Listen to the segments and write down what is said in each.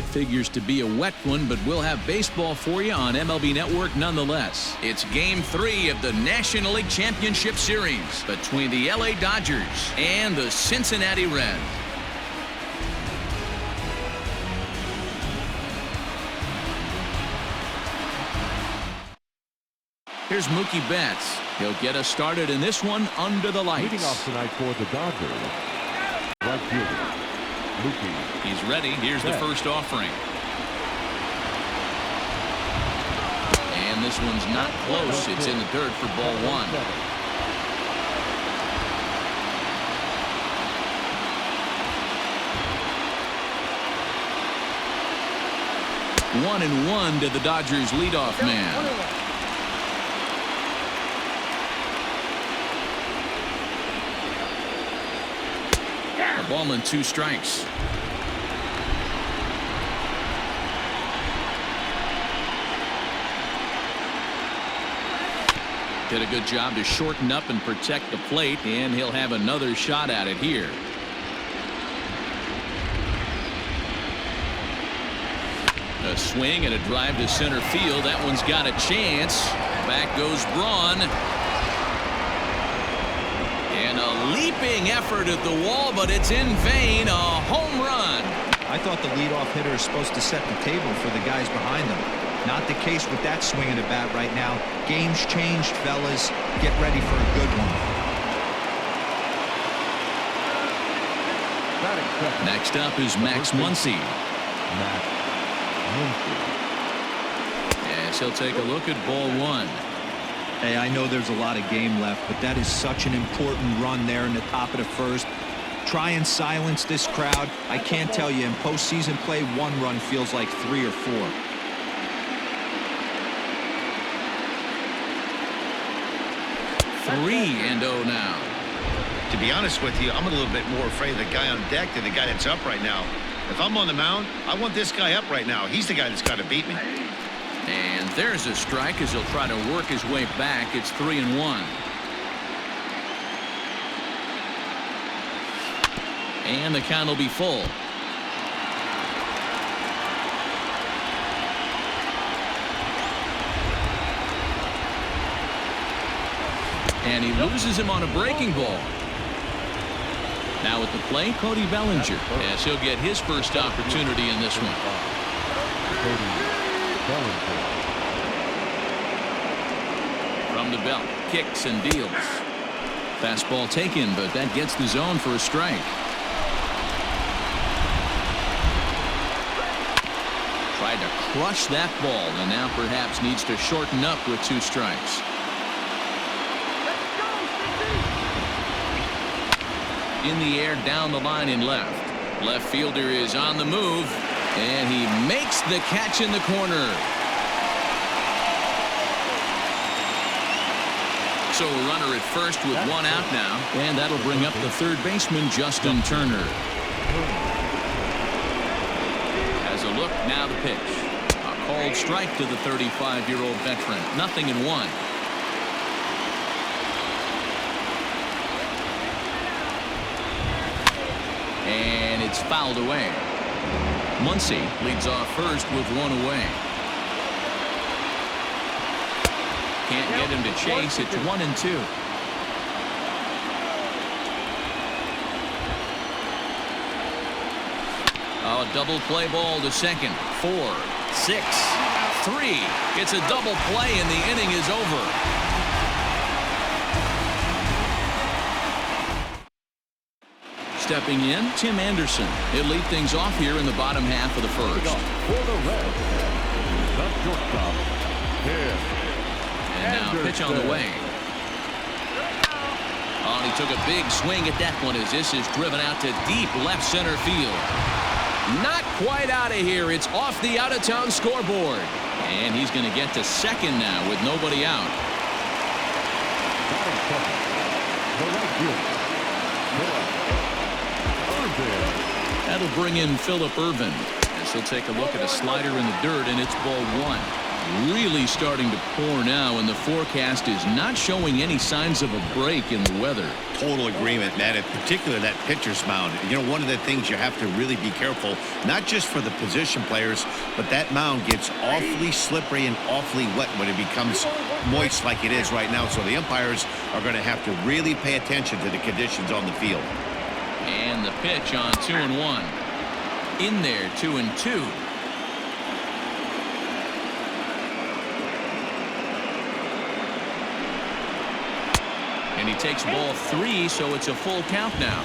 It figures to be a wet one, but we'll have baseball for you on MLB Network nonetheless. It's Game 3 of the National League Championship Series between the LA Dodgers and the Cincinnati Reds. Here's Mookie Betts. He'll get us started in this one under the lights. Leading off tonight for the Dodgers, right fielder, Mookie. He's ready. Here's the first offering. And this one's not close. It's in the dirt for ball one. 1-1 to the Dodgers leadoff man. A ball and 2 strikes. Did a good job to shorten up and protect the plate, and he'll have another shot at it here. A swing and a drive to center field. That one's got a chance. Back goes Braun. And a leaping effort at the wall, but it's in vain. A home run. I thought the leadoff hitter is supposed to set the table for the guys behind them. Not the case with that swing of the bat right now. Game's changed, fellas. Get ready for a good one. Next up is Max Muncy. As he'll take a look at ball one. Hey, I know there's a lot of game left, but that is such an important run there in the top of the first. Try and silence this crowd. I can't tell you, in postseason play, 1 run feels like 3 or 4. Three and 0 now. To be honest with you, I'm a little bit more afraid of the guy on deck than the guy that's up right now. If I'm on the mound, I want this guy up right now. He's the guy that's got to beat me. And there's a strike as he'll try to work his way back. It's 3-1. And the count will be full. And he loses him on a breaking ball. Now at the plate, Cody Bellinger, as he'll get his first opportunity in this one. From the belt, kicks and deals. Fastball taken, but that gets the zone for a strike. Tried to crush that ball, and now perhaps needs to shorten up with 2 strikes. In the air, down the line in left. Left fielder is on the move, and he makes the catch in the corner. So a runner at first with 1 out now, and that'll bring up the third baseman, Justin Turner. As a look, now the pitch. A called strike to the 35-year-old veteran. 0-1. And it's fouled away. Muncy leads off first with 1 away. Can't get him to chase. It's 1-2. Oh, double play ball to second. 4, 6, 3. It's a double play and the inning is over. Stepping in, Tim Anderson. He'll lead things off here in the bottom half of the first. For the Reds, the shortstop, and now pitch on the way. Oh, and he took a big swing at that one as this is driven out to deep left center field. Not quite out of here. It's off the out-of-town scoreboard. And he's going to get to second now with nobody out. the right fielder, That'll bring in Phillip Ervin as he'll take a look at a slider in the dirt, and it's ball 1. Really starting to pour now, and the forecast is not showing any signs of a break in the weather. Total agreement, Matt. In particular, that pitcher's mound. You know, one of the things you have to really be careful, not just for the position players, but that mound gets awfully slippery and awfully wet when it becomes moist like it is right now. So the umpires are going to have to really pay attention to the conditions on the field. And the pitch on 2-1. In there, 2-2. And he takes ball 3, so it's a full count now.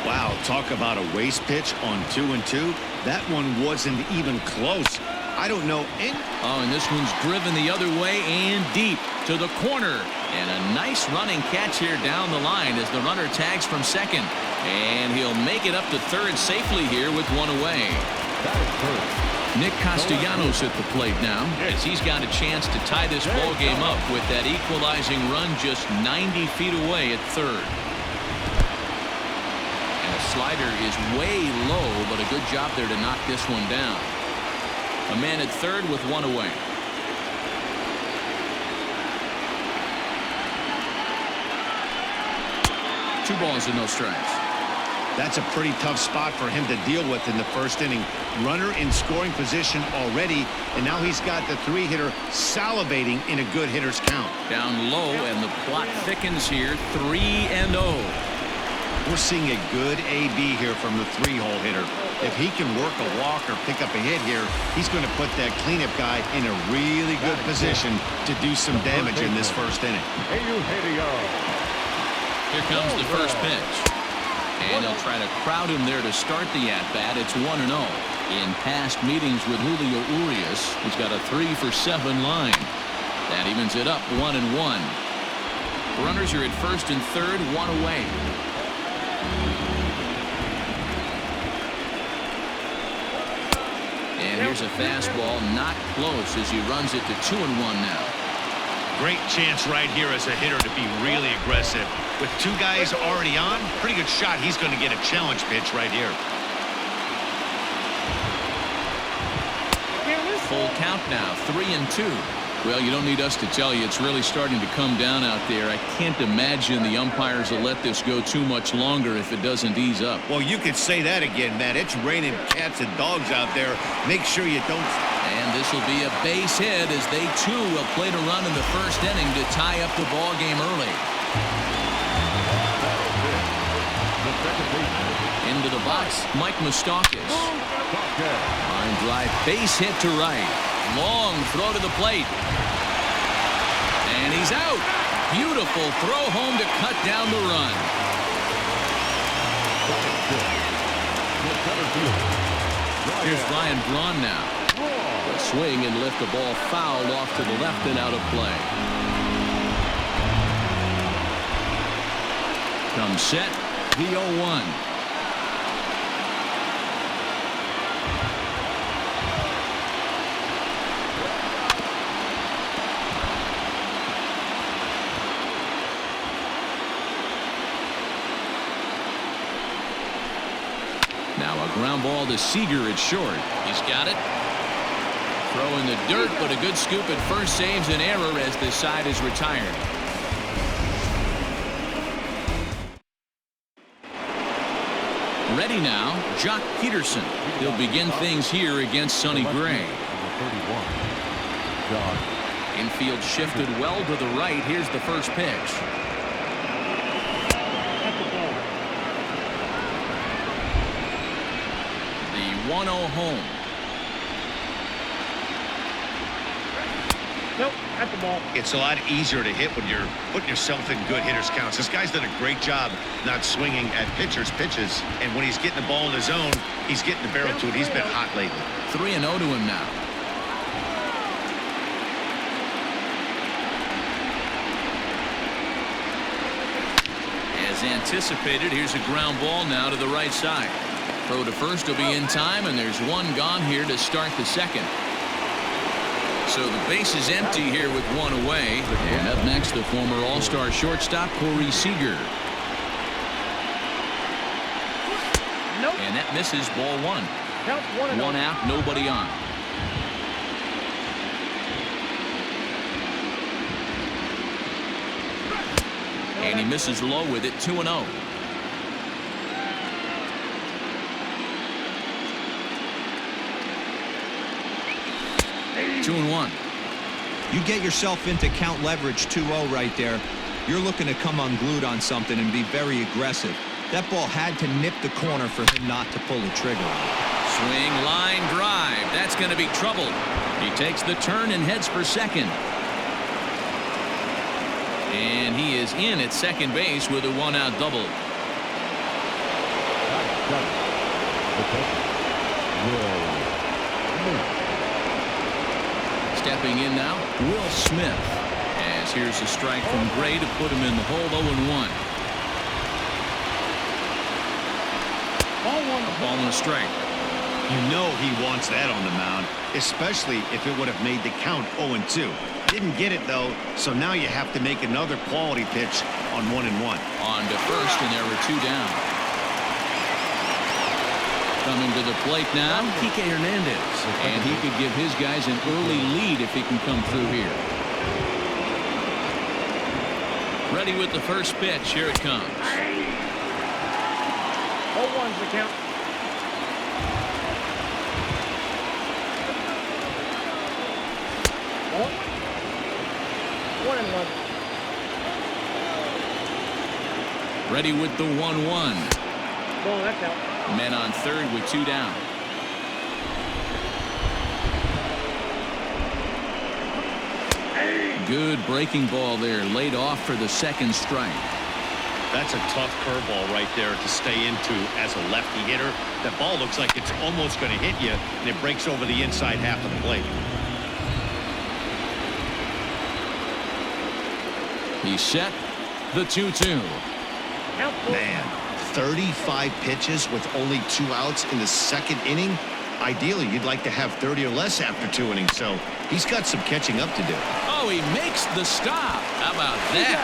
Wow, talk about a waste pitch on 2-2. That one wasn't even close. I don't know. Oh, and this one's driven the other way and deep to the corner. And a nice running catch here down the line as the runner tags from second. And he'll make it up to third safely here with one away. Nick Castellanos at the plate now, as he's got a chance to tie this ball game up with that equalizing run just 90 feet away at third. And the slider is way low, but a good job there to knock this one down. A man at third with one away. Two balls and no strikes. That's a pretty tough spot for him to deal with in the first inning. Runner in scoring position already, and now he's got the 3-hitter salivating in a good hitter's count. Down low, and the plot thickens here. 3-0. We're seeing a good AB here from the 3-hole hitter. If he can work a walk or pick up a hit here, he's going to put that cleanup guy in a really good position to do some damage in this first inning. Here comes the first pitch. And they'll try to crowd him there to start the at-bat. It's 1-0. In past meetings with Julio Urias, he's got a 3-for-7 line. That evens it up 1-1. Runners are at first and third, one away. And here's a fastball, not close as he runs it to 2-1 now. Great chance right here as a hitter to be really aggressive. With two guys already on, pretty good shot. He's going to get a challenge pitch right here. Full count now, 3-2. Well, you don't need us to tell you it's really starting to come down out there. I can't imagine the umpires will let this go too much longer if it doesn't ease up. Well, you could say that again, Matt. It's raining cats and dogs out there. Make sure you don't. And this will be a base hit as they too will play to run in the first inning to tie up the ball game early. Into the box, Mike Moustakas. Line drive, base hit to right. Long throw to the plate. And he's out. Beautiful throw home to cut down the run. Here's Ryan Braun now. A swing and lift the ball foul off to the left and out of play. Comes set, the 0-1. Now a ground ball to Seager at short. He's got it. Throw in the dirt, but a good scoop at first saves an error as this side is retired. Ready now, Jock Peterson. He'll begin things here against Sonny Gray. Infield shifted well to the right. Here's the first pitch. The 1-0 home. Nope, at the ball. It's a lot easier to hit when you're putting yourself in good hitters' counts. This guy's done a great job not swinging at pitchers' pitches. And when he's getting the ball in his zone, he's getting the barrel to it. He's been hot lately. 3-0 to him now. As anticipated, here's a ground ball now to the right side. Throw to first will be in time, and there's one gone here to start the second. So the base is empty here with one away. And up next, the former All-Star shortstop, Corey Seager. Nope. And that misses ball one. Count 1-0. One out, nobody on. And he misses low with it, 2-0. Two and one. You get yourself into count leverage 2-0 right there. You're looking to come unglued on something and be very aggressive. That ball had to nip the corner for him not to pull the trigger. Swing, line drive. That's going to be trouble. He takes the turn and heads for second. And he is in at second base with a one-out double. Stepping in now, Will Smith. As here's a strike from Gray to put him in the hole, 0-1. A ball and a strike. You know he wants that on the mound, especially if it would have made the count 0-2. Didn't get it, though, so now you have to make another quality pitch on 1-1. On to first, and there were two down. Coming to the plate now, Kike Hernandez. And he could give his guys an early lead if he can come through here. Ready with the first pitch. Here it comes. 0-1's the count. Oh. 1-1. Ready with the 1-1. Ball, that's out. Men on third with two down. Good breaking ball there, laid off for the second strike. That's a tough curveball right there to stay into as a lefty hitter. That ball looks like it's almost going to hit you, and it breaks over the inside half of the plate. He's set. The 2-2. Man, 35 pitches with only 2 outs in the second inning. Ideally, you'd like to have 30 or less after 2 innings, so he's got some catching up to do. Oh, he makes the stop. How about that?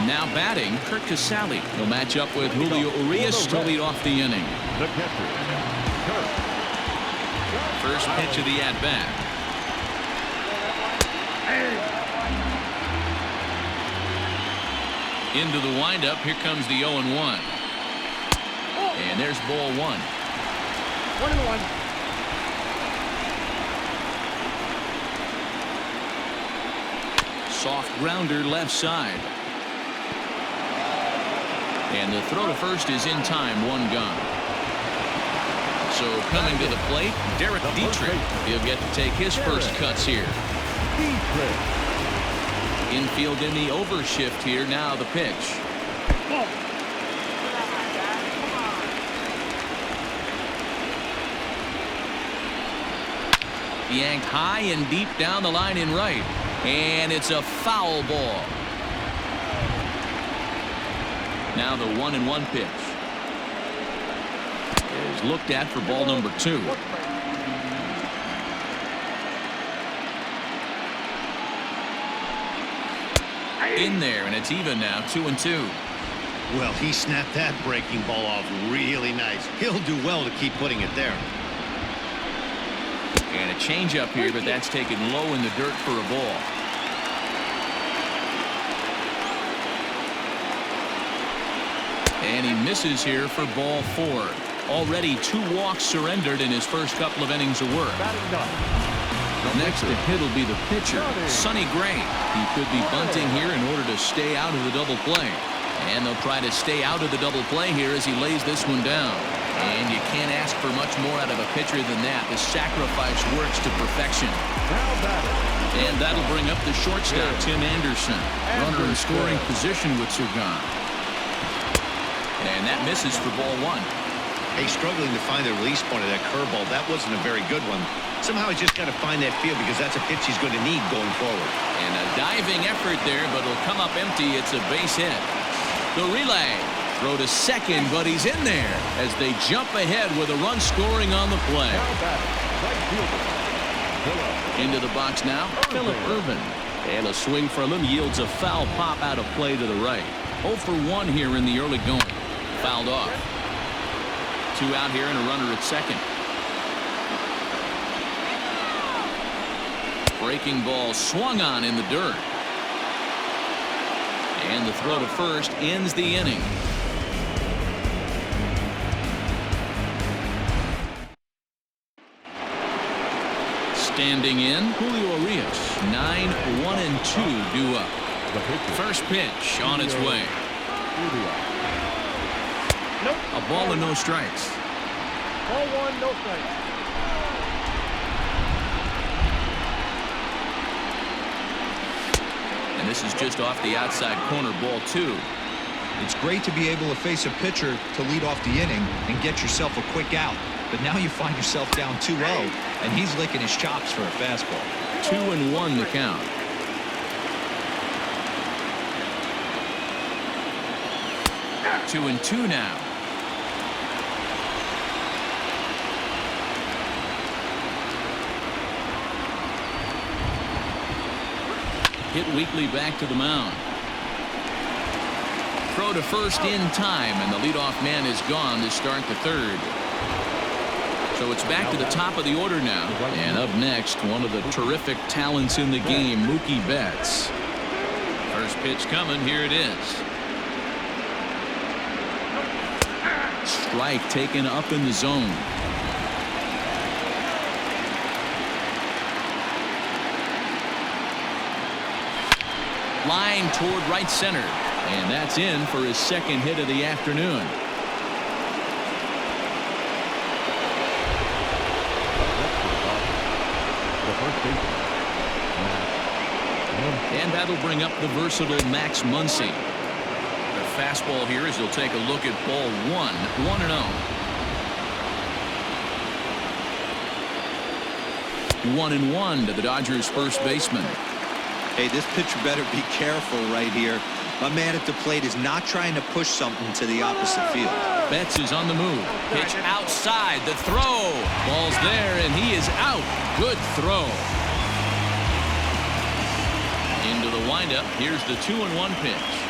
Now batting, Kurt Casale. He'll match up with Julio Urias to lead off the inning. The catcher, Kurt. First pitch of the at-bat. Into the windup. Here comes the 0-1. And there's ball 1. 1-1. Soft grounder left side. And the throw to first is in time. 1 gone. So coming to the plate, Derek Dietrich. He'll get to take his first cuts here. Infield in the overshift here. Now the pitch. Yanked high and deep down the line in right. And it's a foul ball. Now the 1-1 pitch is looked at for ball number 2. In there, and it's even now, 2-2. Well, he snapped that breaking ball off really nice. He'll do well to keep putting it there. And a changeup here, but that's taken low in the dirt for a ball. And he misses here for ball 4. Already 2 walks surrendered in his first couple of innings of work. Next to hit will be the pitcher, Sonny Gray. He could be bunting here in order to stay out of the double play. And they'll try to stay out of the double play here as he lays this one down. And you can't ask for much more out of a pitcher than that. The sacrifice works to perfection. And that'll bring up the shortstop, Tim Anderson. Runner in scoring position with Sugan. And that misses for ball 1. Hey, struggling to find the release point of that curveball. That wasn't a very good one. Somehow he's just got to find that feel because that's a pitch he's going to need going forward. And a diving effort there, but it'll come up empty. It's a base hit. The relay. Throw to second, but he's in there as they jump ahead with a run scoring on the play. Into the box now, Phillip Ervin. And a swing from him yields a foul pop out of play to the right. 0 for 1 here in the early going. Fouled off. 2 out here and a runner at second. Breaking ball swung on in the dirt. And the throw to first ends the inning. Standing in, Julio Urias. 9-1-2 due up. First pitch on its way. Nope. A ball and no strikes. Ball one, no strikes. And this is just off the outside corner, ball two. It's great to be able to face a pitcher to lead off the inning and get yourself a quick out. But now you find yourself down 2-0, and he's licking his chops for a fastball. 2-1 the count. Two and two now. Hit weakly back to the mound. Throw to first in time, and the leadoff man is gone to start the third. So it's back to the top of the order now. And up next, one of the terrific talents in the game, Mookie Betts. First pitch coming. Here it is. Strike taken up in the zone. Line toward right center. And that's in for his second hit of the afternoon. And that'll bring up the versatile Max Muncy. The fastball here as he'll take a look at ball one. 1-0. 1-1 to the Dodgers first baseman. Hey, this pitcher better be careful right here. My man at the plate is not trying to push something to the opposite field. Betts is on the move. Pitch outside. The throw. Ball's there, and he is out. Good throw. Into the windup. Here's the 2-1 pitch.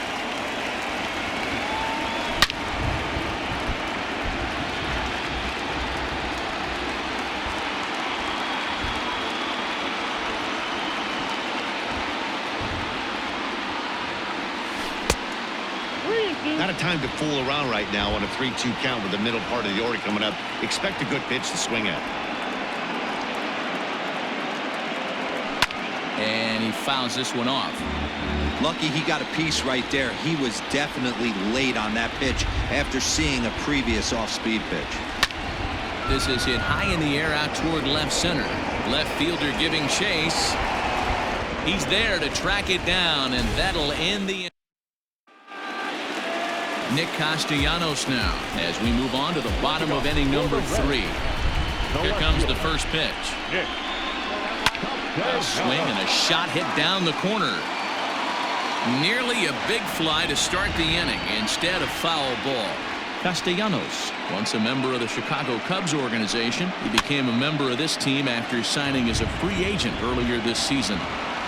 Not a time to fool around right now on a 3-2 count with the middle part of the order coming up. Expect a good pitch to swing at. And he fouls this one off. Lucky he got a piece right there. He was definitely late on that pitch after seeing a previous off-speed pitch. This is hit high in the air out toward left center. Left fielder giving chase. He's there to track it down, and that'll end the. Nick Castellanos now as we move on to the bottom of inning number 3. Here comes the first pitch. A swing and a shot hit down the corner. Nearly a big fly to start the inning instead of foul ball. Castellanos, once a member of the Chicago Cubs organization, he became a member of this team after signing as a free agent earlier this season.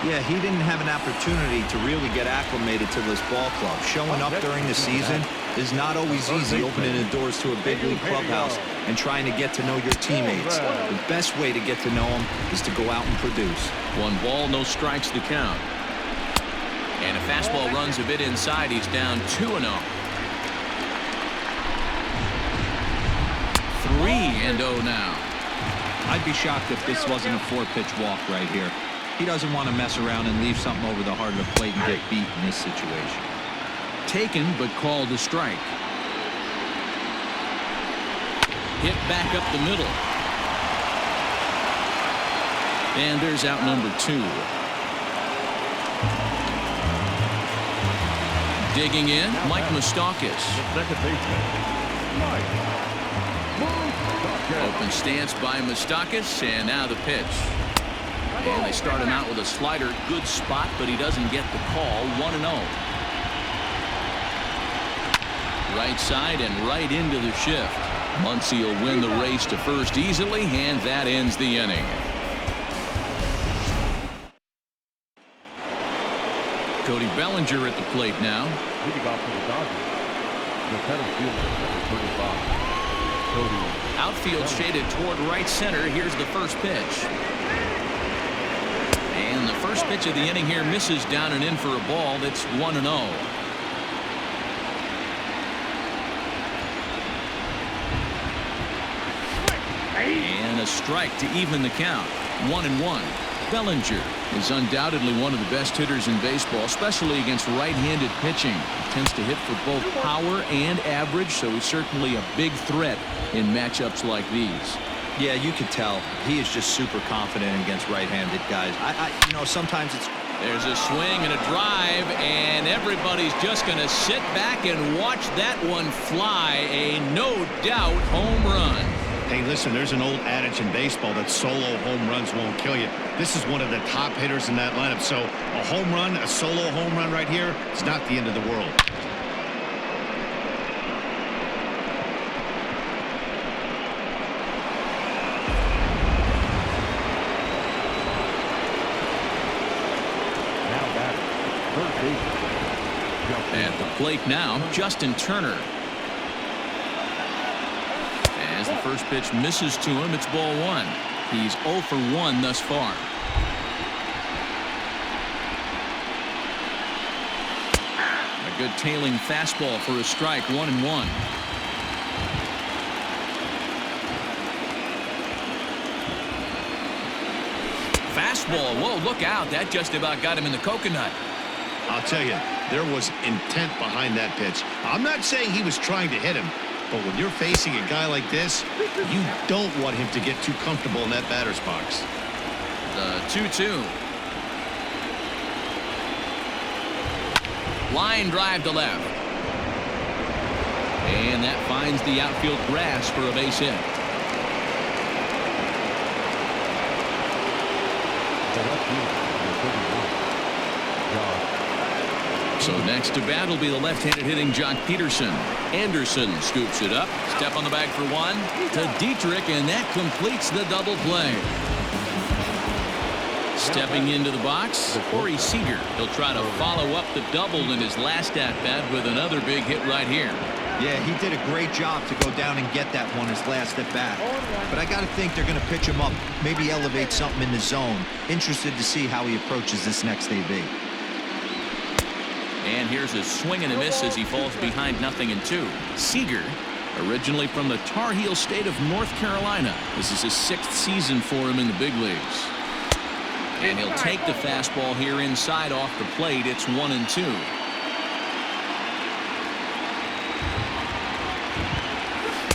Yeah, he didn't have an opportunity to really get acclimated to this ball club. Showing up during the season is not always easy, opening the doors to a big league clubhouse and trying to get to know your teammates. The best way to get to know them is to go out and produce. 1 ball, no strikes to count. And a fastball runs a bit inside. He's down 2-0. 3-0 now. I'd be shocked if this wasn't a 4-pitch walk right here. He doesn't want to mess around and leave something over the heart of the plate and get beat in this situation. Taken but called a strike. Hit back up the middle. And there's out number 2. Digging in, Mike Moustakas. Open stance by Moustakas, and now the pitch. And they start him out with a slider. Good spot, but he doesn't get the call. 1-0. Right side and right into the shift. Muncy will win the race to first easily, and that ends the inning. Cody Bellinger at the plate now. Leading off for the Dodgers, the center fielder, number 35, Cody. Outfield shaded toward right center. Here's the first pitch. first pitch of the inning here misses down and in for a ball. That's 1-0. And a strike to even the count. 1-1. Bellinger is undoubtedly one of the best hitters in baseball, especially against right-handed pitching. He tends to hit for both power and average, so he's certainly a big threat in matchups like these. Yeah, you could tell he is just super confident against right-handed guys. You know, sometimes it's. There's a swing and a drive, and everybody's just going to sit back and watch that one fly. A no-doubt home run. Hey, listen, there's an old adage in baseball that solo home runs won't kill you. This is one of the top hitters in that lineup. So a home run, a solo home run right here, it's not the end of the world. Now batting, third base. At the plate now, Justin Turner. As the first pitch misses to him, it's ball one. He's 0 for 1 thus far. A good tailing fastball for a strike. 1-1. Fastball. Whoa, look out. That just about got him in the coconut. I'll tell you, there was intent behind that pitch. I'm not saying he was trying to hit him, but when you're facing a guy like this, you don't want him to get too comfortable in that batter's box. The 2-2. Line drive to left. And that finds the outfield grass for a base hit. The left fielder, number 31, So next to bat will be the left-handed hitting Jock Peterson. Anderson scoops it up. Step on the bag for one to Dietrich, and that completes the double play. Stepping into the box, Corey Seager. He'll try to follow up the double in his last at-bat with another big hit right here. Yeah, he did a great job to go down and get that one his last at bat. But I got to think they're going to pitch him up, maybe elevate something in the zone. Interested to see how he approaches this next AB. And here's a swing and a miss as he falls behind 0-2. Seager, originally from the Tar Heel state of North Carolina. This is his 6th season for him in the big leagues. And he'll take the fastball here inside off the plate. It's 1-2.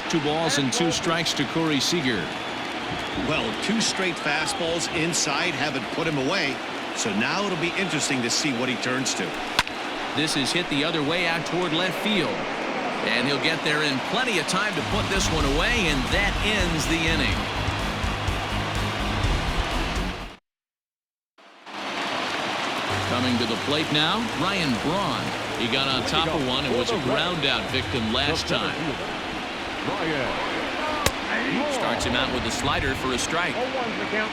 Two balls and 2 strikes to Corey Seager. Well, 2 straight fastballs inside haven't put him away. So now it'll be interesting to see what he turns to. This is hit the other way out toward left field. And he'll get there in plenty of time to put this one away, and that ends the inning. Coming to the plate now, Ryan Braun. He got on top of one and was a ground out victim last time. Starts him out with a slider for a strike. 0-1's the count.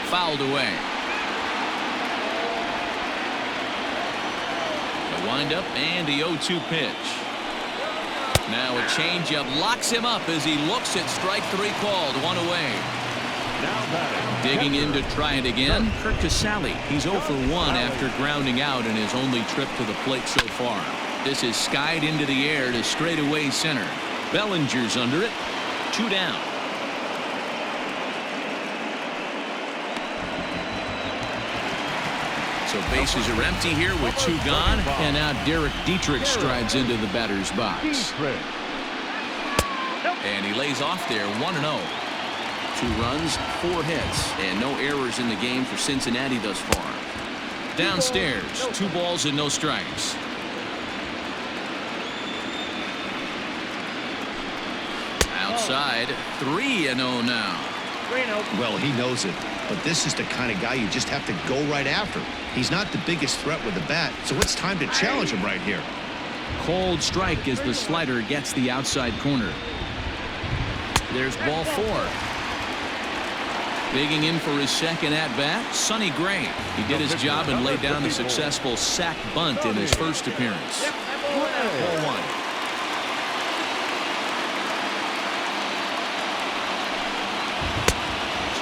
Fouled away. The windup and the 0-2 pitch. Now a changeup locks him up as he looks at strike 3 called. 1 away. Now batting. Digging in to try it again, Kirk Casale. He's 0 for 1 after grounding out in his only trip to the plate so far. This is skied into the air to straightaway center. Bellinger's under it. 2 down. So bases are empty here with 2 gone, and now Derek Dietrich strides into the batter's box. And he lays off there. 1-0. 2 runs, 4 hits, and no errors in the game for Cincinnati thus far. Downstairs, 2 balls and no strikes. Outside, 3-0 now. 3-0. Well, he knows it, but this is the kind of guy you just have to go right after. He's not the biggest threat with the bat, so it's time to challenge him right here. Cold strike as the slider gets the outside corner. There's ball 4. Digging in for his second at-bat, Sonny Gray. He did his job and laid down the successful sac bunt in his first appearance. Ball 1.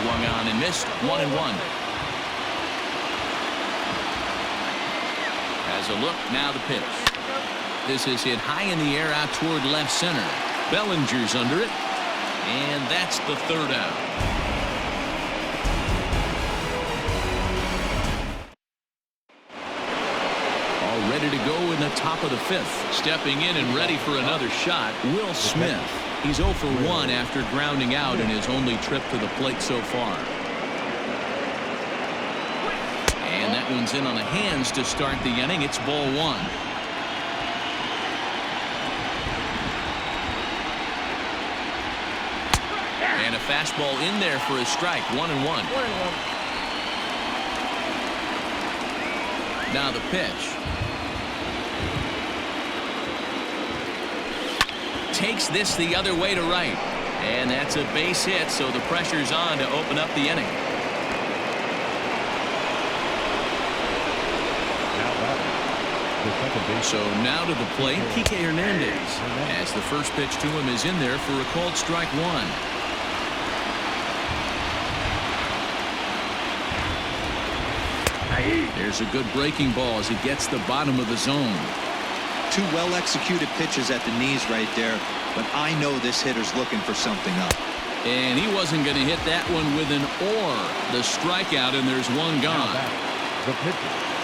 Swung on and missed. 1-1. As a look, now the pitch. This is hit high in the air out toward left center. Bellinger's under it. And that's the third out. All ready to go in the top of the fifth. Stepping in and ready for another shot, Will Smith. He's 0 for 1 after grounding out in his only trip to the plate so far. And that one's in on the hands to start the inning. It's ball 1. And a fastball in there for a strike. 1-1. Now the pitch. Takes this the other way to right. And that's a base hit, so the pressure's on to open up the inning. So now to the plate, Kike Hernandez. As the first pitch to him is in there for a called strike 1. There's a good breaking ball as he gets the bottom of the zone. 2 well-executed pitches at the knees right there, but I know this hitter's looking for something up. And he wasn't going to hit that one with an or. The strikeout, and there's one gone.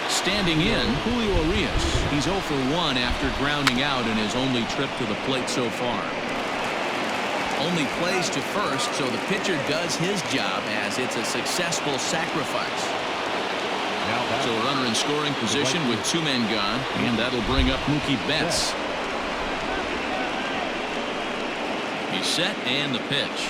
Standing in, Julio Urias. He's 0 for 1 after grounding out in his only trip to the plate so far. Only plays to first, so the pitcher does his job as it's a successful sacrifice. So a runner in scoring position with 2 men gone, and that'll bring up Mookie Betts. He's set, and the pitch.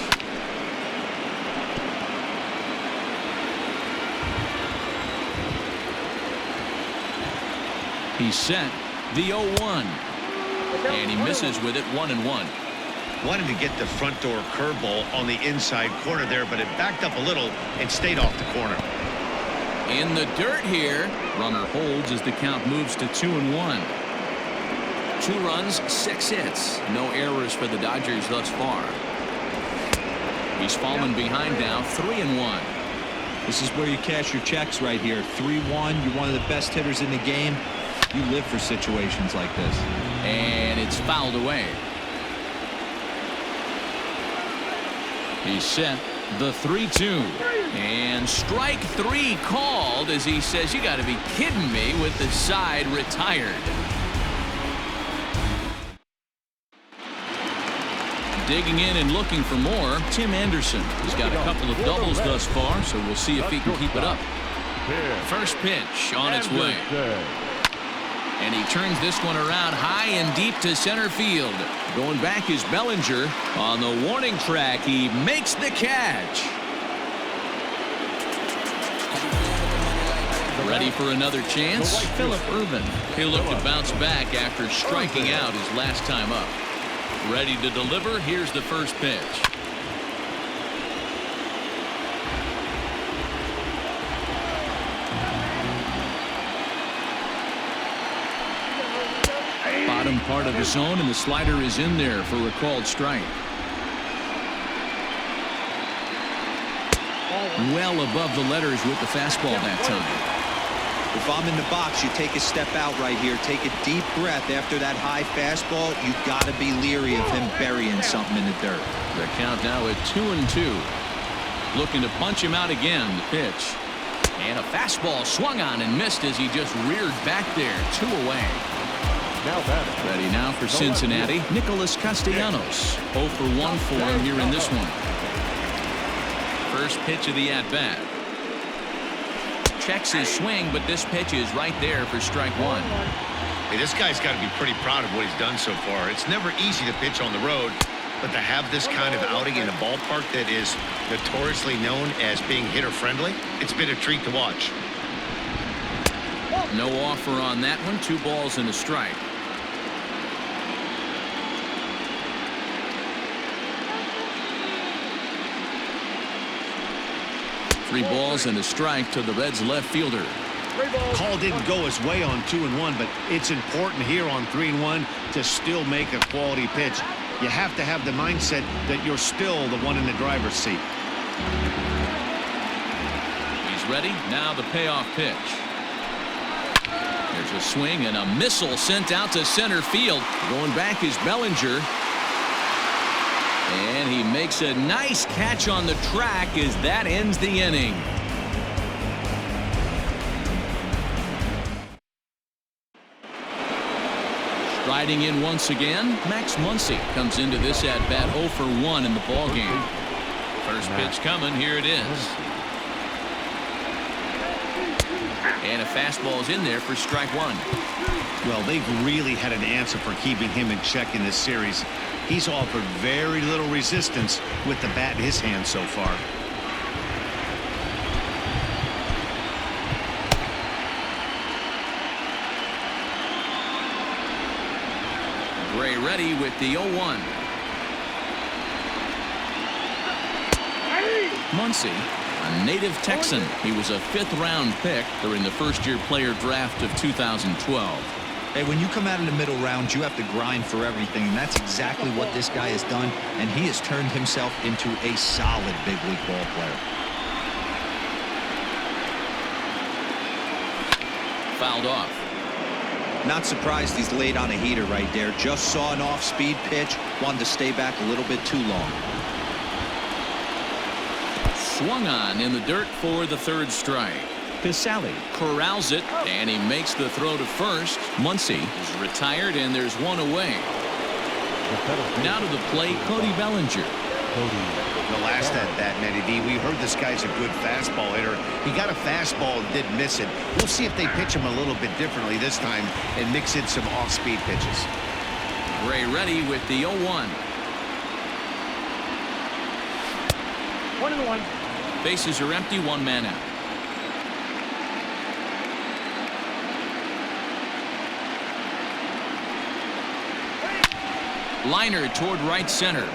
He's set. The 0-1. And he misses with it. 1-1. Wanted to get the front door curveball on the inside corner there, but it backed up a little and stayed off the corner. In the dirt here. Runner holds as the count moves to 2-1. 2 runs, 6 hits. No errors for the Dodgers thus far. He's fallen behind now. 3-1. This is where you cash your checks right here. 3-1. You're one of the best hitters in the game. You live for situations like this. And it's fouled away. He's set. The 3-2. And strike 3 called as he says, you got to be kidding me, with the side retired. Digging in and looking for more, Tim Anderson. He's got a couple of doubles thus far, so we'll see if he can keep it up. First pitch on its way. And he turns this one around high and deep to center field. Going back is Bellinger. On the warning track, he makes the catch. Ready for another chance? Phillip Ervin. He'll look to bounce back after striking out his last time up. Ready to deliver. Here's the first pitch. Bottom part of the zone, and the slider is in there for a called strike. Well above the letters with the fastball that time. If I'm in the box, you take a step out right here. Take a deep breath after that high fastball. You got to be leery of him burying something in the dirt. The count now at 2-2. Looking to punch him out again. The pitch. And a fastball swung on and missed as he just reared back there. 2 away. Ready now for Cincinnati, Nicholas Castellanos. 0 for 1 for him here in this one. First pitch of the at-bat. Checks his swing, but this pitch is right there for strike 1. Hey, this guy's got to be pretty proud of what he's done so far. It's never easy to pitch on the road, but to have this kind of outing in a ballpark that is notoriously known as being hitter-friendly, it's been a treat to watch. No offer on that one. 2 balls and a strike. Three balls and a strike to the Reds left fielder. Call didn't go his way on 2-1, but it's important here on 3-1 to still make a quality pitch. You have to have the mindset that you're still the one in the driver's seat. He's ready. Now the payoff pitch. There's a swing and a missile sent out to center field. Going back is Bellinger. And he makes a nice catch on the track as that ends the inning. Striding in once again, Max Muncy comes into this at bat 0 for 1 in the ballgame. First pitch coming. Here it is. And a fastball is in there for strike one. Well, they've really had an answer for keeping him in check in this series. He's offered very little resistance with the bat in his hand so far. Gray ready with the 0-1. Muncy, a native Texan. He was a 5th-round pick during the first-year player draft of 2012. Hey, when you come out in the middle rounds, you have to grind for everything, and that's exactly what this guy has done, and he has turned himself into a solid big league ball player. Fouled off. Not surprised he's laid on a heater right there. Just saw an off-speed pitch, wanted to stay back a little bit too long. Swung on in the dirt for the 3rd strike. Casale corrals it, and he makes the throw to first. Muncy is retired, and there's one away. Now to the plate, Cody Bellinger. The last at bat, Matty D, we heard this guy's a good fastball hitter. He got a fastball and did miss it. We'll see if they pitch him a little bit differently this time and mix in some off-speed pitches. Gray ready with the 0-1. 1-1. Bases are empty, 1 man out. Liner toward right center.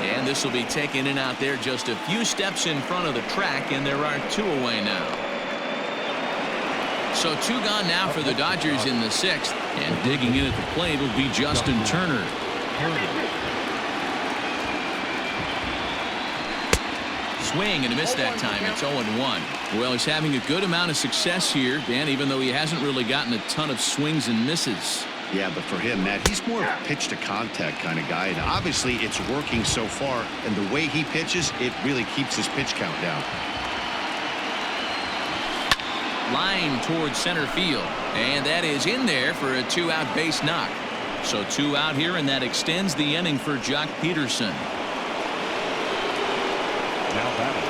And this will be taken in out there just a few steps in front of the track, and there are 2 away now. So 2 gone now for the Dodgers in the 6th, and digging in at the plate will be Justin Turner. Swing and a miss that time. It's 0-1. Well, he's having a good amount of success here, Dan, even though he hasn't really gotten a ton of swings and misses. Yeah, but for him, Matt, he's more of a pitch-to-contact kind of guy. And obviously, it's working so far. And the way he pitches, it really keeps his pitch count down. Line towards center field. And that is in there for a 2-out base knock. So 2 out here, and that extends the inning for Jock Peterson. Now batting.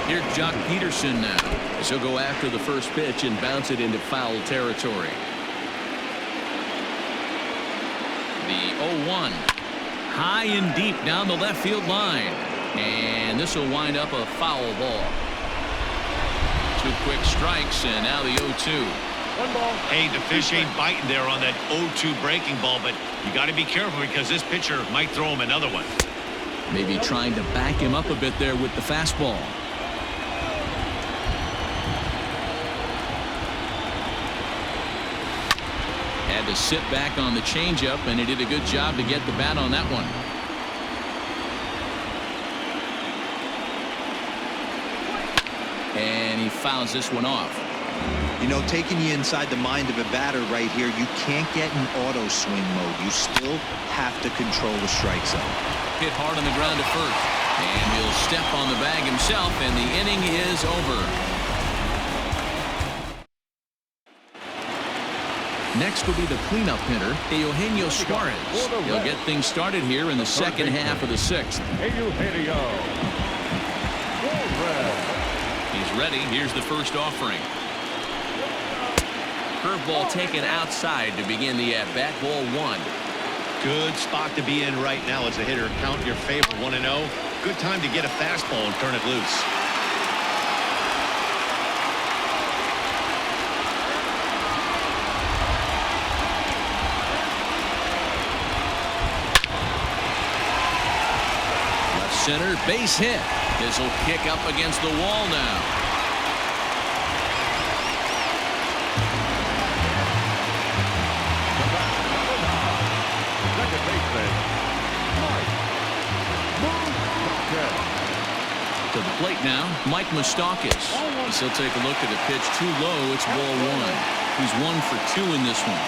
Here's Jock Peterson now. He'll go after the first pitch and bounce it into foul territory. The 0-1. High and deep down the left field line. And this will wind up a foul ball. 2 quick strikes, and now the 0-2. 1 ball. Hey, the fish ain't biting there on that 0-2 breaking ball, but you got to be careful because this pitcher might throw him another one. Maybe trying to back him up a bit there with the fastball. Had to sit back on the changeup, and he did a good job to get the bat on that one. And he fouls this one off. You know, taking you inside the mind of a batter right here, you can't get in auto swing mode. You still have to control the strike zone. Hit hard on the ground to first. And he'll step on the bag himself, and the inning is over. Next will be the cleanup hitter, Eugenio Suarez. He'll get things started here in the second half of the 6th. He's ready. Here's the first offering. Curveball taken outside to begin the at-bat. Ball 1. Good spot to be in right now as a hitter. Count your favorite 1-0. Good time to get a fastball and turn it loose. Left center, base hit. This will kick up against the wall now. To the plate now, Mike Moustakas. He'll take a look at the pitch too low. It's ball one. He's 1 for 2 in this one.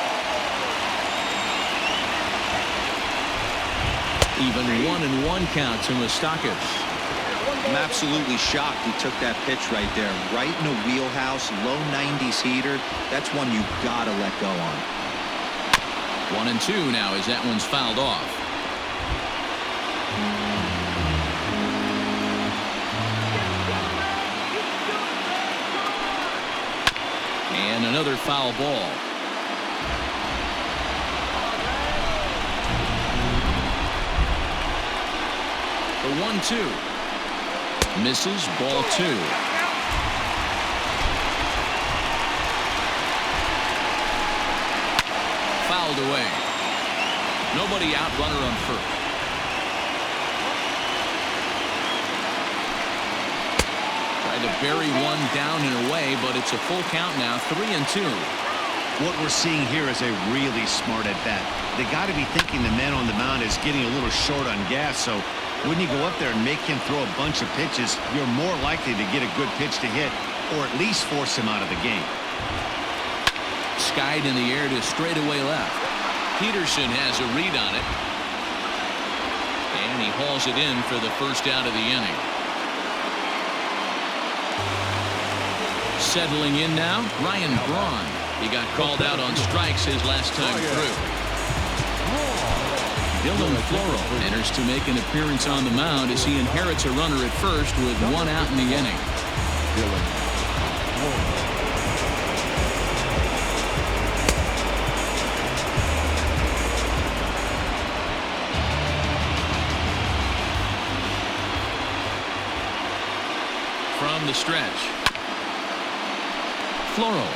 Even 1-1 count to Moustakas. I'm absolutely shocked he took that pitch right there. Right in the wheelhouse, low 90s heater. That's one you gotta let go on. 1-2 now as that one's fouled off. And another foul ball. The 1-2. Misses, ball 2. Fouled away. Nobody out, runner on first. Tried to bury one down and away, but it's a full count now, 3-2. What we're seeing here is a really smart at bat. They got to be thinking the man on the mound is getting a little short on gas, so when you go up there and make him throw a bunch of pitches, you're more likely to get a good pitch to hit or at least force him out of the game. Skied in the air to straightaway left. Peterson has a read on it. And he hauls it in for the first out of the inning. Settling in now, Ryan Braun. He got called out on strikes his last time through. Dylan Floro enters to make an appearance on the mound as he inherits a runner at first with 1 out in the inning. From the stretch, Floro,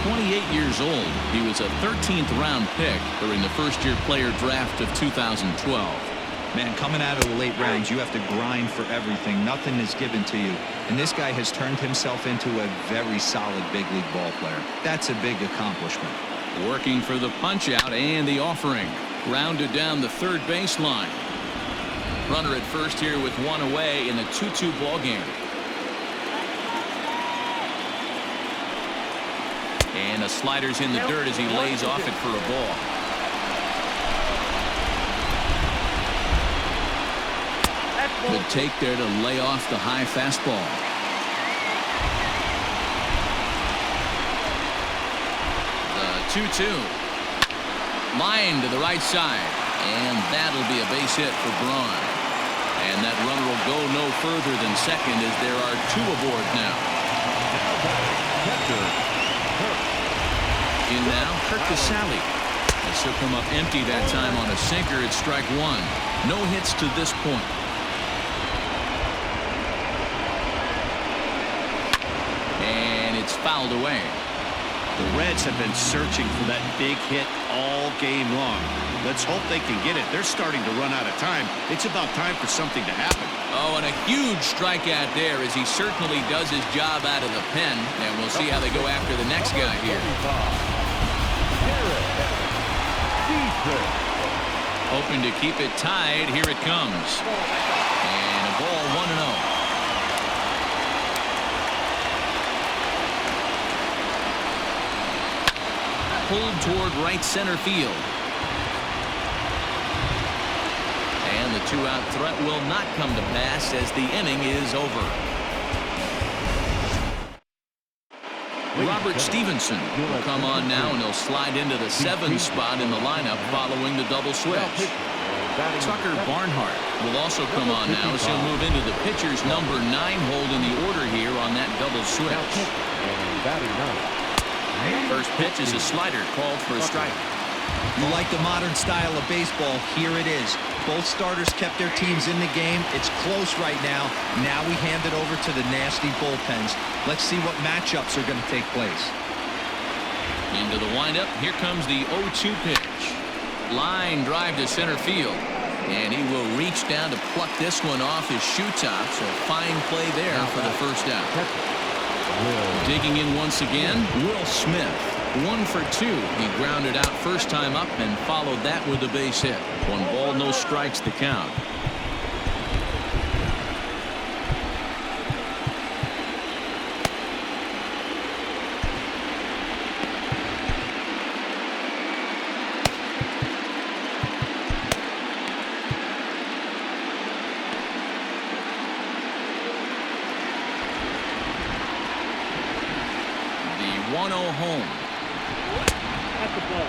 28 years old. He was a 13th round pick during the first-year player draft of 2012. Man, coming out of the late rounds, you have to grind for everything. Nothing is given to you. And this guy has turned himself into a very solid big league ball player. That's a big accomplishment. Working for the punch-out and the offering. Grounded down the third baseline. Runner at first here with 1 away in a 2-2 ball game. And a slider's in the dirt as he lays off it for a ball. Good take there to lay off the high fastball. The 2-2. Line to the right side. And that'll be a base hit for Braun. And that runner will go no further than second as there are 2 aboard now. In now, Kirk Casale. This will come up empty that time on a sinker at strike 1. No hits to this point. And it's fouled away. The Reds have been searching for that big hit all game long. Let's hope they can get it. They're starting to run out of time. It's about time for something to happen. Oh, and a huge strikeout there as he certainly does his job out of the pen. And we'll see how they go after the next guy here. Hoping to keep it tied. Here it comes. And a ball 1-0. Pulled toward right center field. And the 2-out threat will not come to pass as the inning is over. Robert Stevenson will come on now, and he'll slide into the 7th spot in the lineup following the double switch. Tucker Barnhart will also come on now as he'll move into the pitcher's number 9 hold in the order here on that double switch. First pitch is a slider called for a strike. You like the modern style of baseball, here it is. Both starters kept their teams in the game. It's close right now. Now we hand it over to the nasty bullpens. Let's see what matchups are going to take place. Into the windup. Here comes the 0-2 pitch. Line drive to center field. And he will reach down to pluck this one off his shoe top. So fine play there for the first out. Digging in once again, Will Smith. 1 for 2. He grounded out first time up and followed that with a base hit. 1 ball, no strikes, the count. 1-0 home. That's the ball.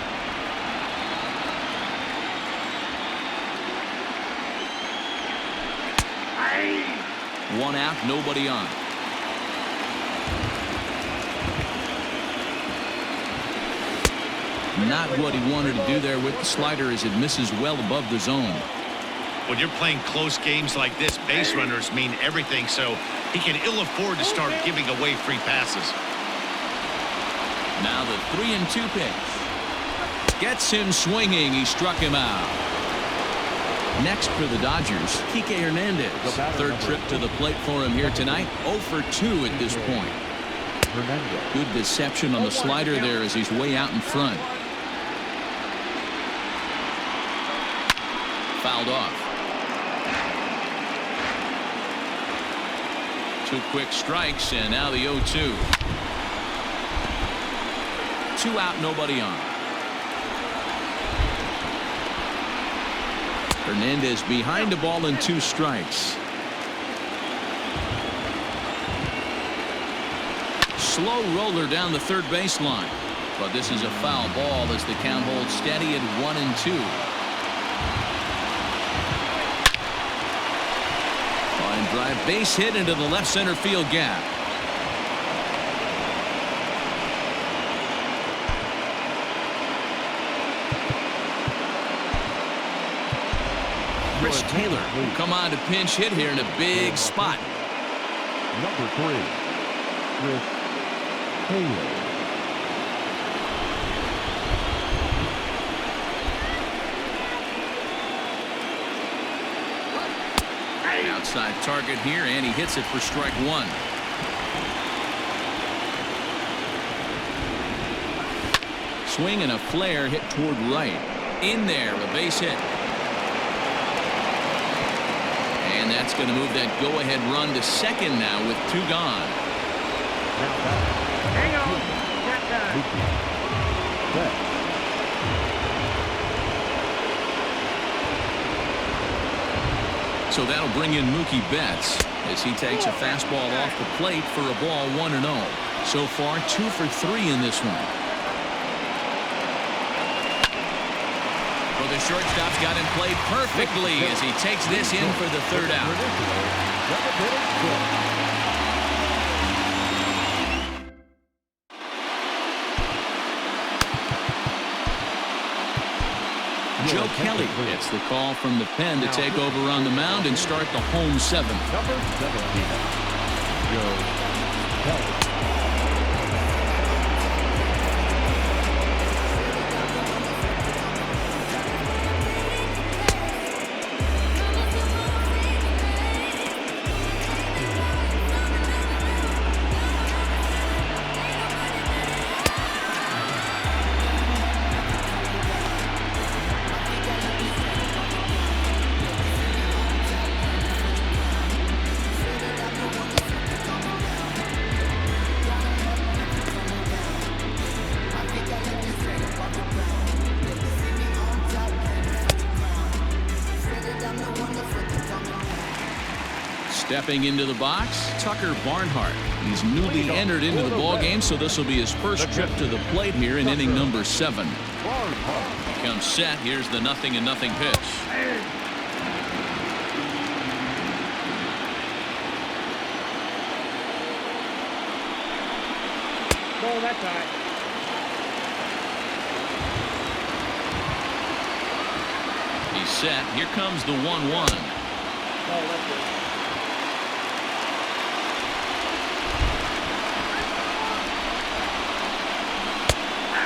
One out, nobody on. Not what he wanted to do there with the slider as it misses well above the zone. When you're playing close games like this, base runners mean everything, so he can ill afford to start giving away free passes. Now the 3-2 pitch. Gets him swinging. He struck him out. Next for the Dodgers, Kike Hernandez. Third trip to the plate for him here tonight. 0 for 2 at this point. Good deception on the slider there as he's way out in front. Fouled off. 2 quick strikes, and now the 0-2. 2 out, nobody on. Hernandez behind the ball and 2 strikes. Slow roller down the third baseline, but this is a foul ball as the count holds steady at 1-2. Line drive, base hit into the left center field gap. Chris Taylor will come on to pinch hit here in a big spot. Number 3, Chris Taylor. Outside target here, and he hits it for strike 1. Swing and a flare hit toward right. In there, a base hit. And that's going to move that go-ahead run to second now with 2 gone. Hang on. That time. So that'll bring in Mookie Betts as he takes a fastball off the plate for a ball 1-0. So far 2 for 3 in this one. Well, the shortstop's got him played perfectly as he takes this in for the 3rd out. Joe Kelly gets the call from the pen to take over on the mound and start the home 7th. Number 17, Joe Kelly. Stepping into the box, Tucker Barnhart. He's newly entered into the ballgame, so this will be his first trip to the plate here in inning number 7. He comes set. Here's the 0-0 pitch. Ball that time. He's set. Here comes the 1-1. Ball that way.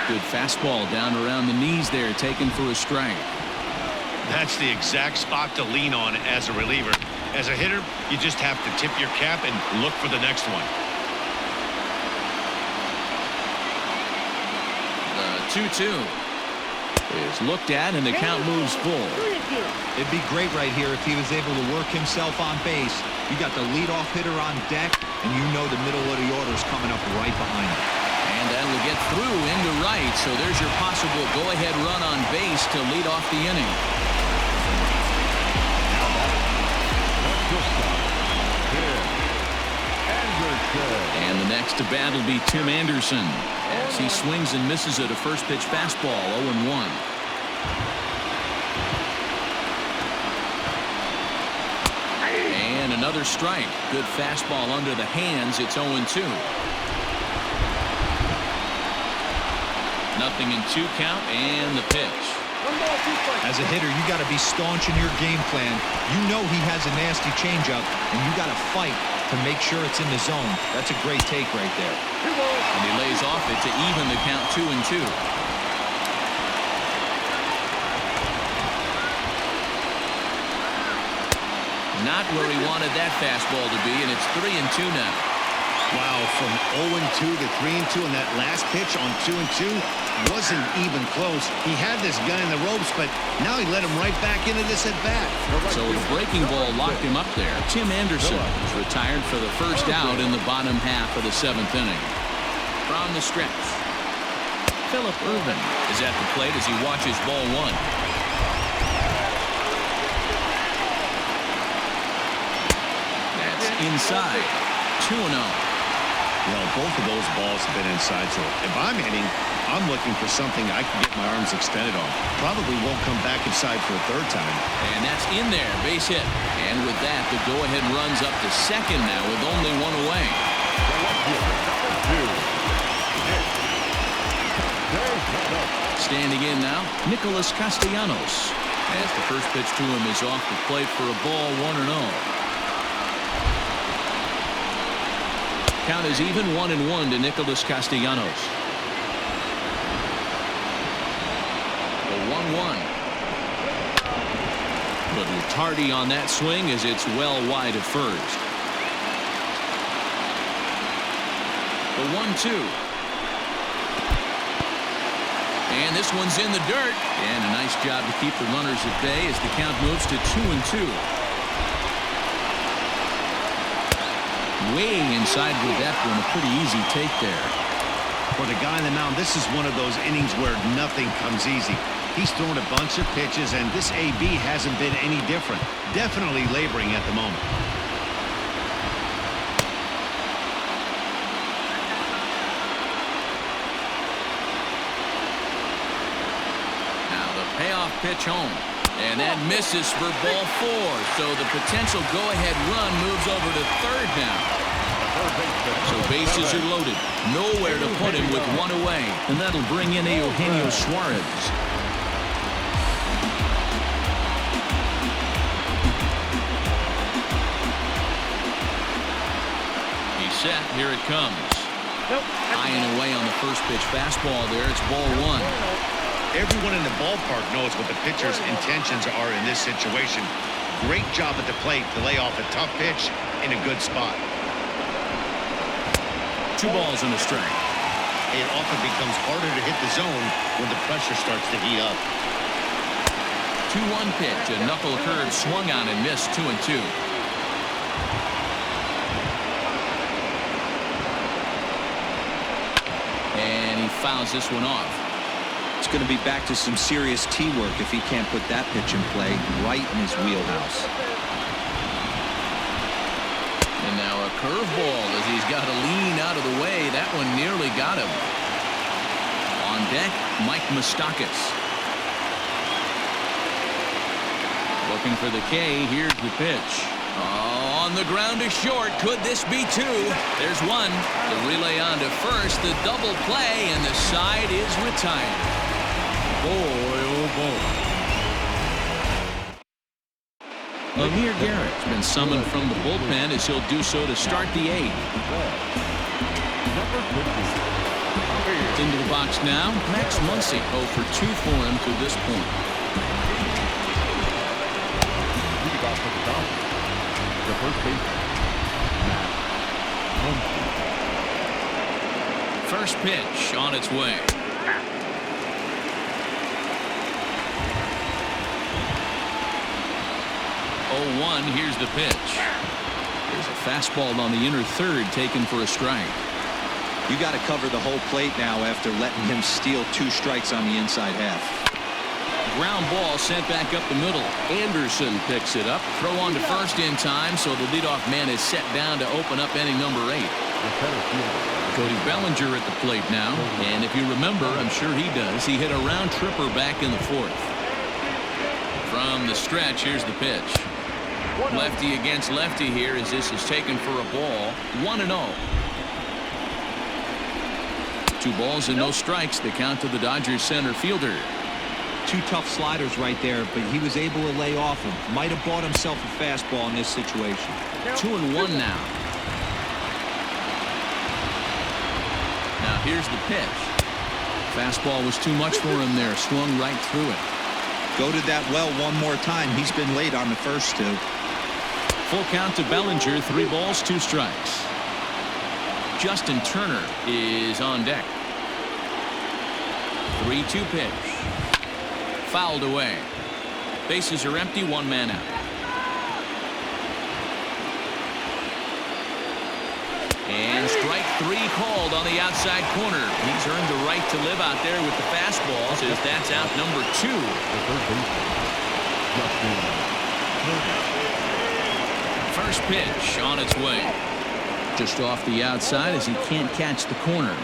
Good fastball down around the knees there, taken for a strike. That's the exact spot to lean on as a reliever. As a hitter, you just have to tip your cap and look for the next one. The 2-2 is looked at, and the count moves full. It'd be great right here if he was able to work himself on base. You got the leadoff hitter on deck, and you know the middle of the order is coming up right behind him. And that will get through into right, so there's your possible go-ahead run on base to lead off the inning. And the next to bat will be Tim Anderson He swings and misses at a first pitch fastball. 0-1. And another strike. Good fastball under the hands. It's 0-2. Nothing in 2 count, and the pitch. As a hitter, you got to be staunch in your game plan. You know he has a nasty changeup, and you got to fight to make sure it's in the zone. That's a great take right there. And he lays off it to even the count 2-2. Not where he wanted that fastball to be, and it's 3-2 now. Wow, from 0-2 to 3-2, and that last pitch on 2-2 wasn't even close. He had this guy in the ropes, but now he let him right back into this at bat. So the breaking ball locked him up there. Tim Anderson is retired for the first out in the bottom half of the 7th inning. From the stretch, Phillip Ervin is at the plate as he watches ball 1. That's inside. 2-0. Well, both of those balls have been inside, so if I'm hitting, I'm looking for something I can get my arms extended on. Probably won't come back inside for a 3rd time. And that's in there, base hit. And with that, the go-ahead runs up to 2nd now with only 1 away. Standing in now, Nicholas Castellanos. As the first pitch to him is off the plate for a ball, 1-0. Count is even, 1-1 to Nicholas Castellanos. The 1-1. But tardy on that swing as it's well wide of first. The 1-2. And this one's in the dirt. And a nice job to keep the runners at bay as the count moves to 2-2. Way inside with that one. A pretty easy take there. For the guy on the mound, this is one of those innings where nothing comes easy. He's thrown a bunch of pitches, and this AB hasn't been any different. Definitely laboring at the moment. Now the payoff pitch home. And that misses for ball 4. So the potential go-ahead run moves over to 3rd now. So bases are loaded. Nowhere to put him with 1 away. And that'll bring in Eugenio Suarez. He's set. Here it comes. High and away on the first pitch fastball there. It's ball 1. Everyone in the ballpark knows what the pitcher's intentions are in this situation. Great job at the plate to lay off a tough pitch in a good spot. 2 balls and a strike. It often becomes harder to hit the zone when the pressure starts to heat up. 2-1 pitch. A knuckle curve swung on and missed. 2-2. And he fouls this one off. It's going to be back to some serious tee work if he can't put that pitch in play right in his wheelhouse. And now a curveball as he's got to lean out of the way. That one nearly got him. On deck, Mike Moustakas. Looking for the K. Here's the pitch. Oh, on the ground to short. Could this be 2? There's 1. The relay on to first. The double play, and the side is retired. Boy, oh boy. Lemire Garrett's been summoned from the bullpen as he'll do so to start the 8th. Into the box now, Max Muncy. 0 for 2 for him to this point. The first baseman, First pitch on its way. 0-1. Here's the pitch. There's a fastball on the inner 3rd taken for a strike. You got to cover the whole plate now after letting him steal 2 strikes on the inside half. Ground ball sent back up the middle. Anderson picks it up. Throw on to first in time, so the leadoff man is set down to open up inning number 8. The center fielder. Cody Bellinger at the plate now. And if you remember, I'm sure he does, he hit a round tripper back in the 4th. From the stretch, here's the pitch. Lefty against lefty here as this is taken for a ball. 1-0. 2 balls and no strikes. The count to the Dodgers center fielder. 2 tough sliders right there, but he was able to lay off him. Might have bought himself a fastball in this situation. 2-1 now. Now here's the pitch. Fastball was too much for him there. Swung right through it. Go to that well one more time. He's been late on the first 2. Full count to Bellinger. 3 balls, 2 strikes. Justin Turner is on deck. 3-2 pitch. Fouled away. Bases are empty. 1 man out. And strike 3 called on the outside corner. He's earned the right to live out there with the fastballs as that's out number 2. First pitch on its way. Just off the outside as he can't catch the corner.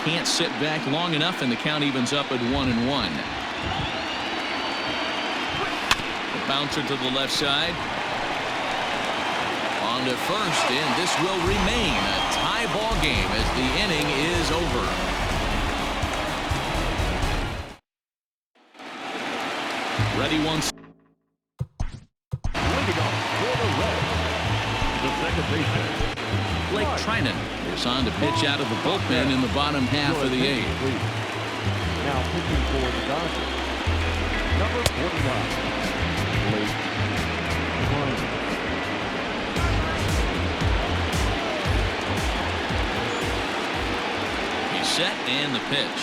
Can't sit back long enough, and the count evens up at 1-1. The bouncer to the left side. On to first, and this will remain a tie ball game as the inning is over. Ready once. Leading off for the Reds, the second baseman, Blake Trinan is on to pitch out of the bullpen in the bottom half of the 8th. Now pitching for the Dodgers, number 49, Blake Trinan. He's set and the pitch.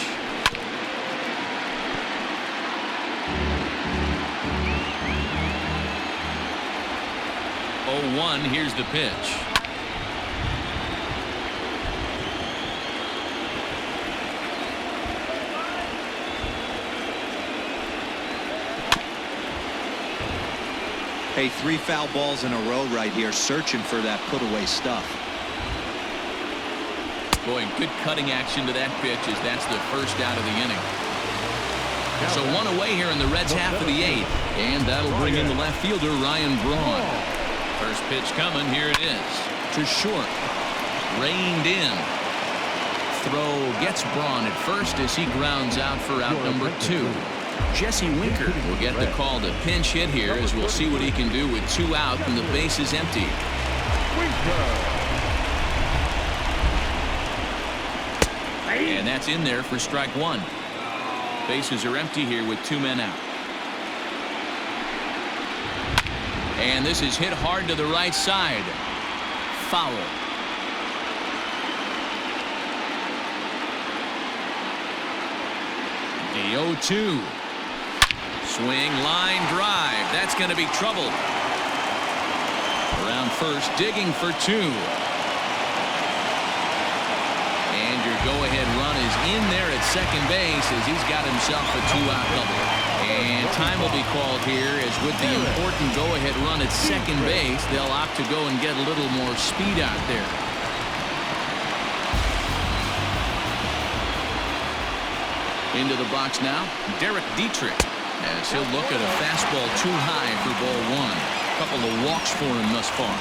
Oh, 1. Here's the pitch. Hey, 3 foul balls in a row right here, searching for that put-away stuff. Boy, good cutting action to that pitch as that's the first out of the inning. So 1 away here in the Reds' half of the 8th, and that'll bring in the left fielder, Ryan Braun. First pitch coming. Here it is. To short. Reined in. Throw gets Braun at first as he grounds out for out number 2. Jesse Winker will get the call to pinch hit here as we'll see what he can do with 2 out and the base is empty. And that's in there for strike 1. Bases are empty here with 2 men out. And this is hit hard to the right side. Foul. The 0-2. Swing, line drive. That's going to be trouble. Around first, digging for 2. And your go-ahead run is in there at second base as he's got himself a 2-out double. And time will be called here as with the important go-ahead run at second base, they'll opt to go and get a little more speed out there. Into the box now, Derek Dietrich, as he'll look at a fastball too high for ball 1. A couple of walks for him thus far.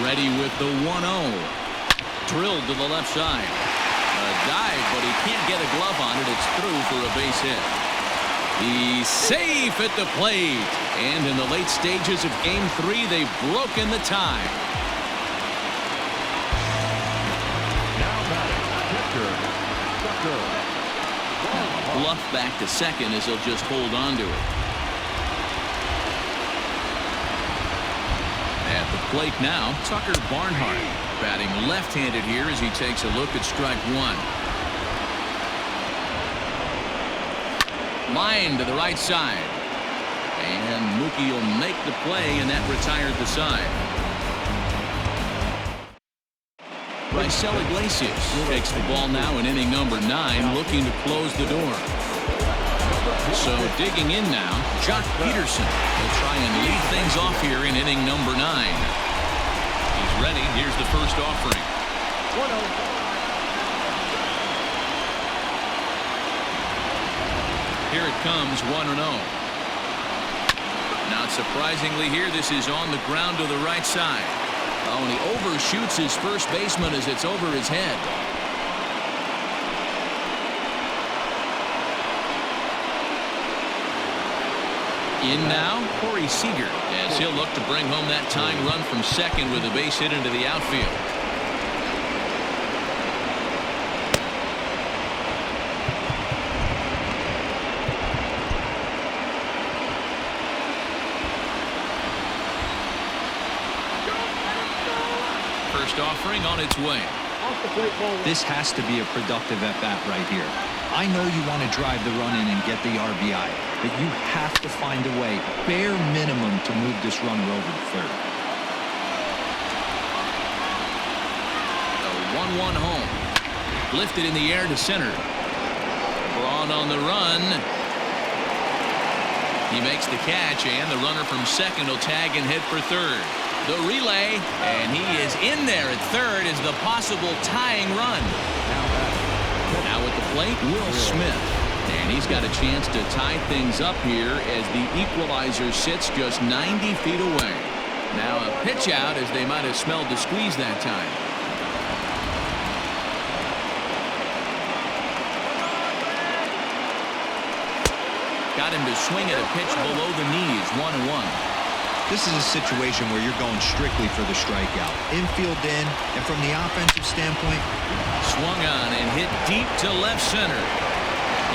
Ready with the 1-0. Drilled to the left side. A dive, but he can't get a glove on it. It's through for a base hit. He's safe at the plate. And in the late stages of Game 3, they've broken the tie. Bluff back to second as he'll just hold on to it. At the plate now, Tucker Barnhart batting left-handed here as he takes a look at strike 1. Line to the right side. And Mookie will make the play, and that retired the side. Iglesias takes the ball now in inning number 9, looking to close the door. So digging in now, Jock Peterson will try and lead things off here in inning number 9. He's ready. Here's the first offering. 1-0. Here it comes, 1-0. Not surprisingly here, this is on the ground to the right side. Oh, and he overshoots his first baseman as it's over his head. In now, Corey Seager, as he'll look to bring home that tying run from second with a base hit into the outfield. First offering on its way. This has to be a productive at-bat right here. I know you want to drive the run in and get the RBI, but you have to find a way, bare minimum, to move this runner over to third. The 1-1 home. Lifted in the air to center. Braun on the run. He makes the catch, and the runner from second will tag and head for third. The relay, and he is in there at third as the possible tying run. Now at the plate, Will Smith. And he's got a chance to tie things up here as the equalizer sits just 90 feet away. Now a pitch out as they might have smelled the squeeze that time. Got him to swing at a pitch below the knees, 1-1. This is a situation where you're going strictly for the strikeout. Infield in, and from the offensive standpoint, swung on and hit deep to left center.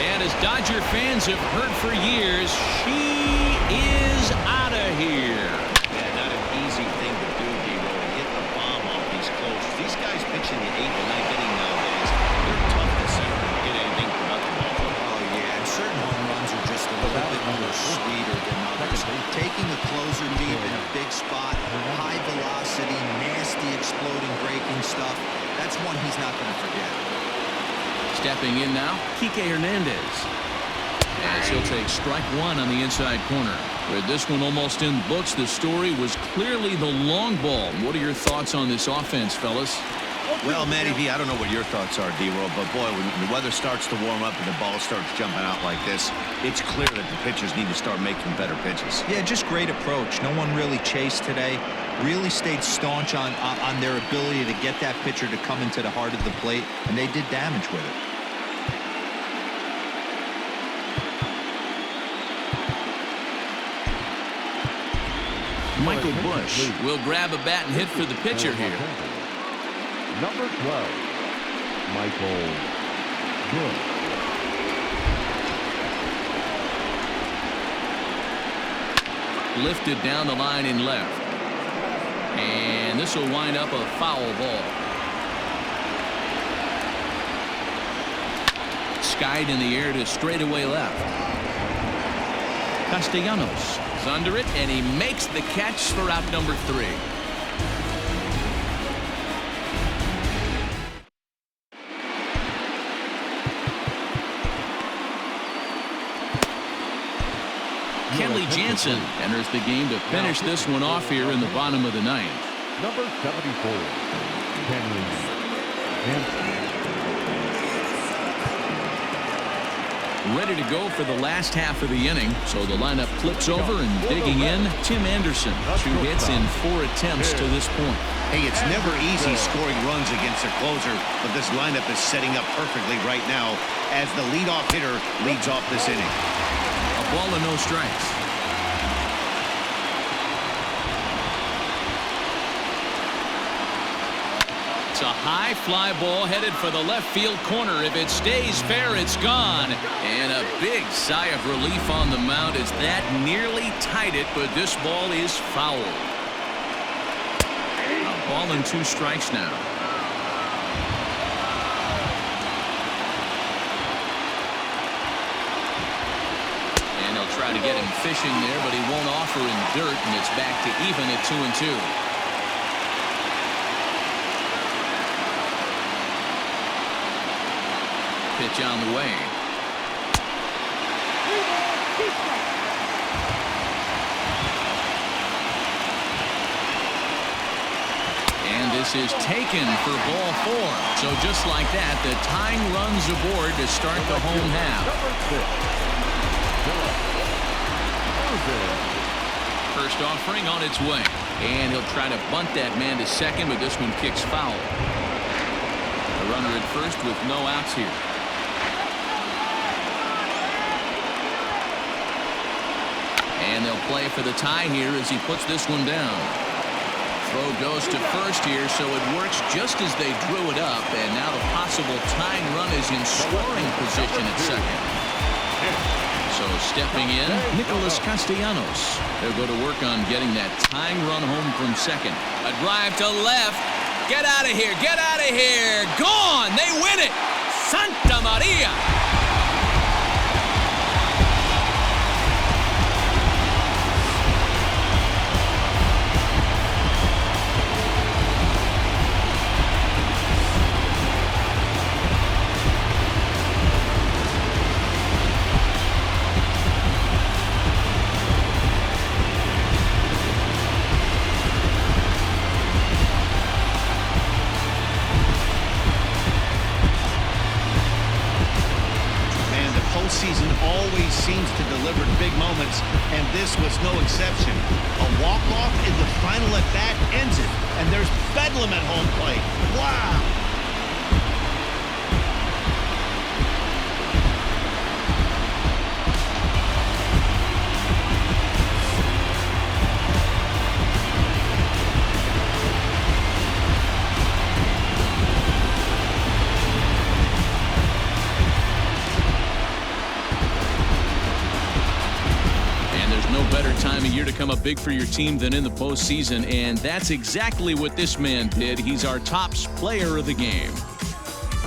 And as Dodger fans have heard for years, she is out of here. Yeah, not an easy thing to do, D-Roll, to hit the bomb off these closers. These guys pitching the 8th and 9th inning nowadays, they're tough to center and get anything productive off of. oh yeah, and certain home runs are just a little bit more sweeter than others. Taking a closer deep in a big spot, high velocity, nasty exploding breaking stuff, that's one he's not going to forget. Stepping in now, Kike Hernandez. As he'll take strike one on the inside corner. With this one almost in the books, the story was clearly the long ball. What are your thoughts on this offense, fellas? Well, Matty V, I don't know what your thoughts are, D-Roll, but boy, when the weather starts to warm up and the ball starts jumping out like this, it's clear that the pitchers need to start making better pitches. Yeah, just great approach. No one really chased today. Really stayed staunch on their ability to get that pitcher to come into the heart of the plate, and they did damage with it. Michael Busch will grab a bat and hit for the pitcher here. Number 12, Michael Busch. Lifted down the line in left. And this will wind up a foul ball. Skied in the air to straightaway left. Castellanos is under it, and he makes the catch for out number 3. Kenley Jansen enters the game to finish this one off here in the bottom of the 9th. Number 74, Kenley Jansen. Ready to go for the last half of the inning, so the lineup flips over, and digging in, Tim Anderson. 2 hits in 4 attempts to this point. Hey, it's never easy scoring runs against a closer, but this lineup is setting up perfectly right now as the leadoff hitter leads off this inning. A ball and no strikes. It's a high fly ball headed for the left field corner. If it stays fair, it's gone. And a big sigh of relief on the mound as that nearly tied it, but this ball is foul. A ball and 2 strikes now. Try to get him fishing there, but he won't offer in dirt, and it's back to even at 2-2. Pitch on the way. And this is taken for ball 4. So just like that, the tying runs aboard to start the home half. First offering on its way. And he'll try to bunt that man to second, but this one kicks foul. A runner at first with no outs here. And they'll play for the tie here as he puts this one down. Throw goes to first here, so it works just as they drew it up, and now the possible tying run is in scoring position at second. So stepping in, Nicholas Castellanos. They'll go to work on getting that tying run home from second. A drive to left. Get out of here. Get out of here. Gone. They win it. Santa Maria. Postseason always seems to deliver big moments, and this was no exception. A walk-off in the final at-bat ends it, and there's bedlam at home plate. Wow! Time of year to come up big for your team than in the postseason, and that's exactly what this man did. He's our top player of the game.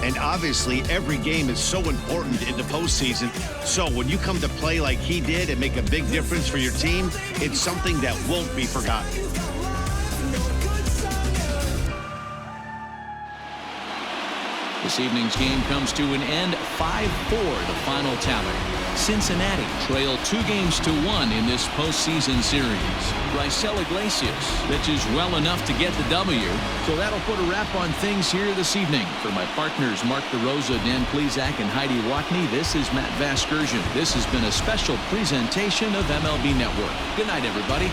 And obviously, every game is so important in the postseason. So when you come to play like he did and make a big difference for your team, it's something that won't be forgotten. This evening's game comes to an end 5-4, the final tally. Cincinnati trail 2-1 in this postseason series. Raisel Iglesias pitches well enough to get the W. So that'll put a wrap on things here this evening. For my partners Mark DeRosa, Dan Plesac, and Heidi Watney, this is Matt Vasgersian. This has been a special presentation of MLB Network. Good night, everybody.